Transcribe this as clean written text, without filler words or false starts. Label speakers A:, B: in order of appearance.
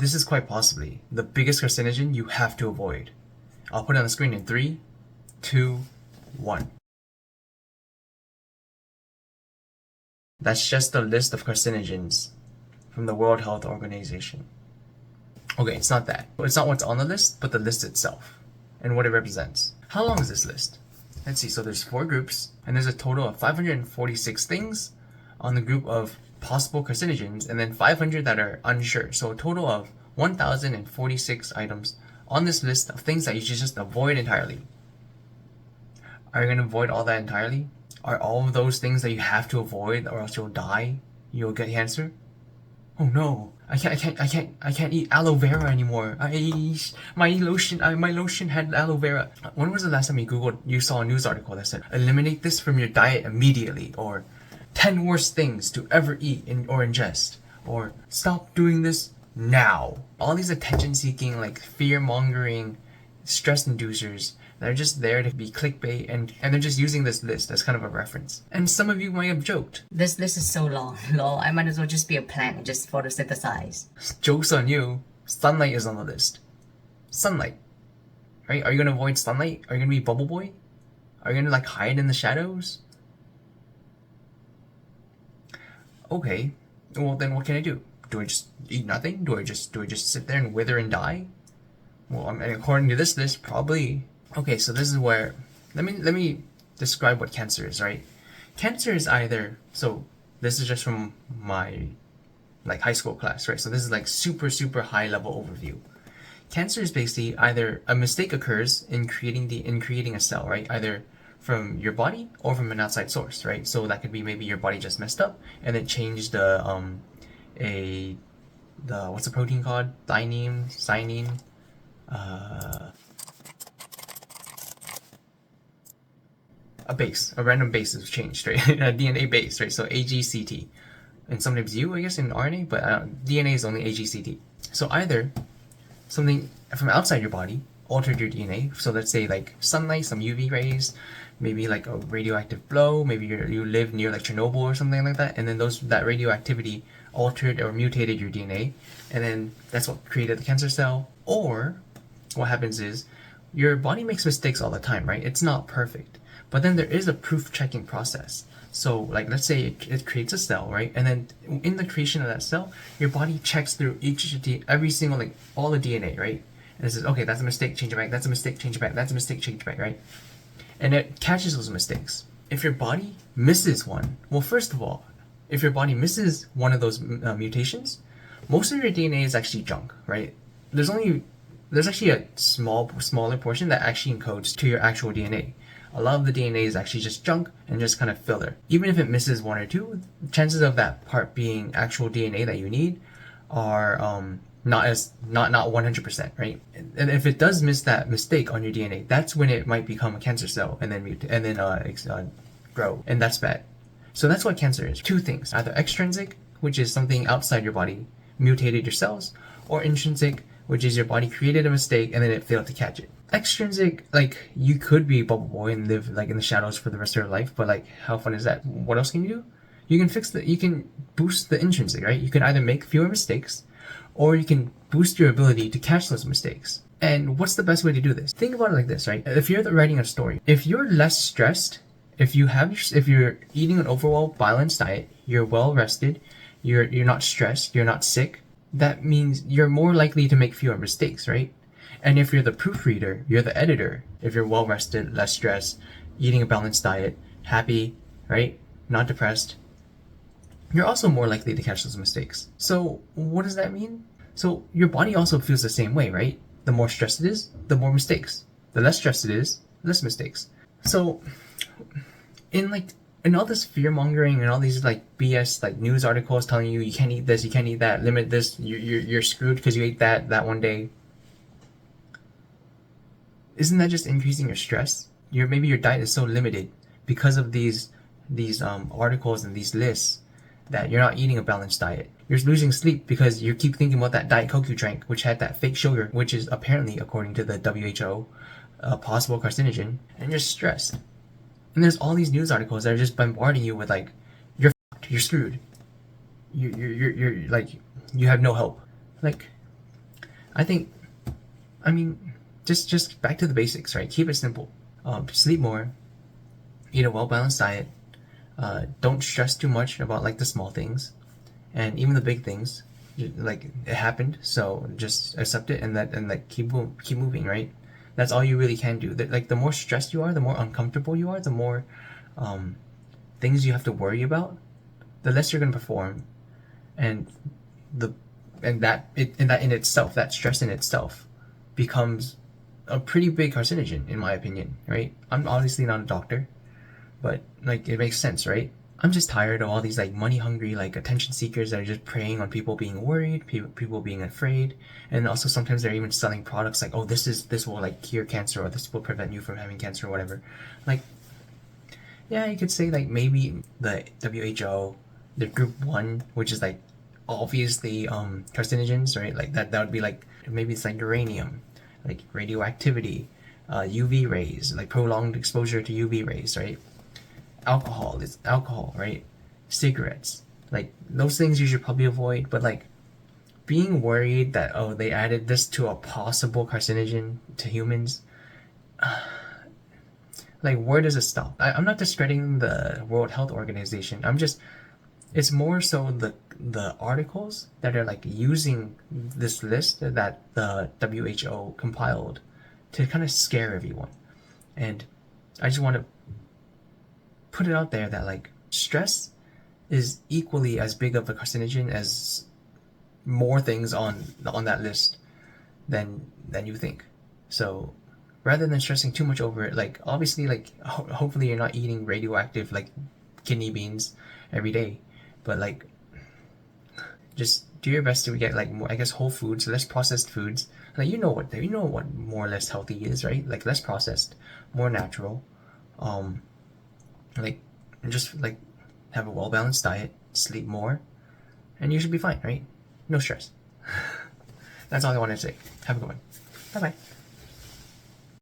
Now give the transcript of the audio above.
A: this is quite possibly the biggest carcinogen you have to avoid. I'll put it on the screen in 3, 2, 1. That's just a list of carcinogens from the World Health Organization. Okay, it's not that. It's not what's on the list, but the list itself and what it represents. How long is this list? Let's see, so there's 4 groups, and there's a total of 546 things on the group of possible carcinogens, and then 500 that are unsure. So a total of 1,046 items on this list of things that you should just avoid entirely. Are you going to avoid all that entirely? Are all of those things that you have to avoid, or else you'll die? You'll get cancer? Oh no! I can't eat aloe vera anymore. My lotion had aloe vera. When was the last time you saw a news article that said, eliminate this from your diet immediately, or 10 worst things to ever eat or ingest, or stop doing this now? All these attention-seeking, like fear-mongering stress inducers that are just there to be clickbait, and they're just using this list as kind of a reference. And some of you might have joked,
B: this list is so long, lol, I might as well just be a plant, just photosynthesize.
A: Joke's on you, sunlight is on the list. Sunlight. Right? Are you gonna avoid sunlight? Are you gonna be bubble boy? Are you gonna like hide in the shadows? Okay, well then what can I do? Do I just eat nothing? Do I just sit there and wither and die? Well, I mean, according to this list, probably. Okay, so this is where, let me describe what cancer is, right? Cancer is either, so this is just from my like high school class, right? So this is like super high level overview. Cancer is basically either a mistake occurs in creating a cell, right? Either from your body or from an outside source, right? So that could be maybe your body just messed up and it changed the what's the protein called? Thymine, a random base is changed, right? A DNA base, right? So AGCT, and sometimes U, I guess, in RNA, but DNA is only AGCT. So either something from outside your body altered your DNA. So let's say like sunlight, some UV rays, maybe like a radioactive blow, maybe you live near like Chernobyl or something like that, and then that radioactivity altered or mutated your DNA, and then that's what created the cancer cell. Or what happens is your body makes mistakes all the time, right? It's not perfect, but then there is a proof checking process. So like let's say it creates a cell, right? And then in the creation of that cell, your body checks through every single, like all the DNA, right? And it says, okay, that's a mistake, change it back, that's a mistake, change it back, that's a mistake, change it back, right? And it catches those mistakes. If your body misses one, well, first of all, if your body misses one of those mutations, most of your DNA is actually junk, right? There's actually a smaller portion that actually encodes to your actual DNA. A lot of the DNA is actually just junk and just kind of filler. Even if it misses 1 or 2, chances of that part being actual DNA that you need are not 100%, right? And if it does miss that mistake on your DNA, that's when it might become a cancer cell and then grow, and that's bad. So that's what cancer is. 2 things: either extrinsic, which is something outside your body mutated your cells, or intrinsic, which is your body created a mistake and then it failed to catch it. Extrinsic, like you could be bubble boy and live like in the shadows for the rest of your life, but like how fun is that? What else can you do? You can boost the intrinsic, right? You can either make fewer mistakes, or you can boost your ability to catch those mistakes. And what's the best way to do this? Think about it like this, right? If you're writing a story, if you're less stressed, if you're eating an overall balanced diet, you're well rested, you're not stressed, you're not sick, that means you're more likely to make fewer mistakes, right? And if you're the proofreader, you're the editor, if you're well rested, less stressed, eating a balanced diet, happy, right? Not depressed, you're also more likely to catch those mistakes. So what does that mean? So your body also feels the same way, right? The more stressed it is, the more mistakes. The less stressed it is, less mistakes. So in all this fear mongering and all these like BS like news articles telling you can't eat this, you can't eat that, limit this, you're screwed because you ate that one day. Isn't that just increasing your stress? Maybe your diet is so limited because of these articles and these lists that you're not eating a balanced diet. You're losing sleep because you keep thinking about that Diet Coke you drank, which had that fake sugar, which is apparently, according to the WHO, a possible carcinogen, and you're stressed. And there's all these news articles that are just bombarding you with like, you're fucked, you're screwed, you're like, you have no hope. Like, I think, I mean, just back to the basics, right? Keep it simple. Sleep more, eat a well-balanced diet, don't stress too much about like the small things, and even the big things. Like, it happened, so just accept it and like keep moving, right? That's all you really can do. Like, the more stressed you are, the more uncomfortable you are, the more things you have to worry about, the less you're gonna perform, and that in itself, that stress in itself, becomes a pretty big carcinogen, in my opinion, right? I'm obviously not a doctor, but like, it makes sense, right? I'm just tired of all these like money hungry, like attention seekers that are just preying on people being worried, people being afraid, and also sometimes they're even selling products like, oh, this will like cure cancer, or this will prevent you from having cancer, or whatever. Like, yeah, you could say like maybe the WHO, the group 1, which is like obviously carcinogens, right? Like that would be like, maybe it's like uranium, like radioactivity, UV rays, like prolonged exposure to UV rays, right? Alcohol is alcohol, right? Cigarettes, like those things you should probably avoid. But like, being worried that, oh, they added this to a possible carcinogen to humans, like, where does it stop? I'm not discrediting the World Health Organization. It's more so the articles that are like using this list that the WHO compiled to kind of scare everyone. And I just want to put it out there that like, stress is equally as big of a carcinogen as more things on that list than you think. So rather than stressing too much over it, like, obviously, like, hopefully you're not eating radioactive like kidney beans every day, but like, just do your best to get like more, I guess, whole foods, less processed foods. Like, you know what more or less healthy is, right? Like, less processed, more natural. Like, just like, have a well-balanced diet, sleep more, and you should be fine, right? No stress. That's all I wanted to say. Have a good one. Bye bye.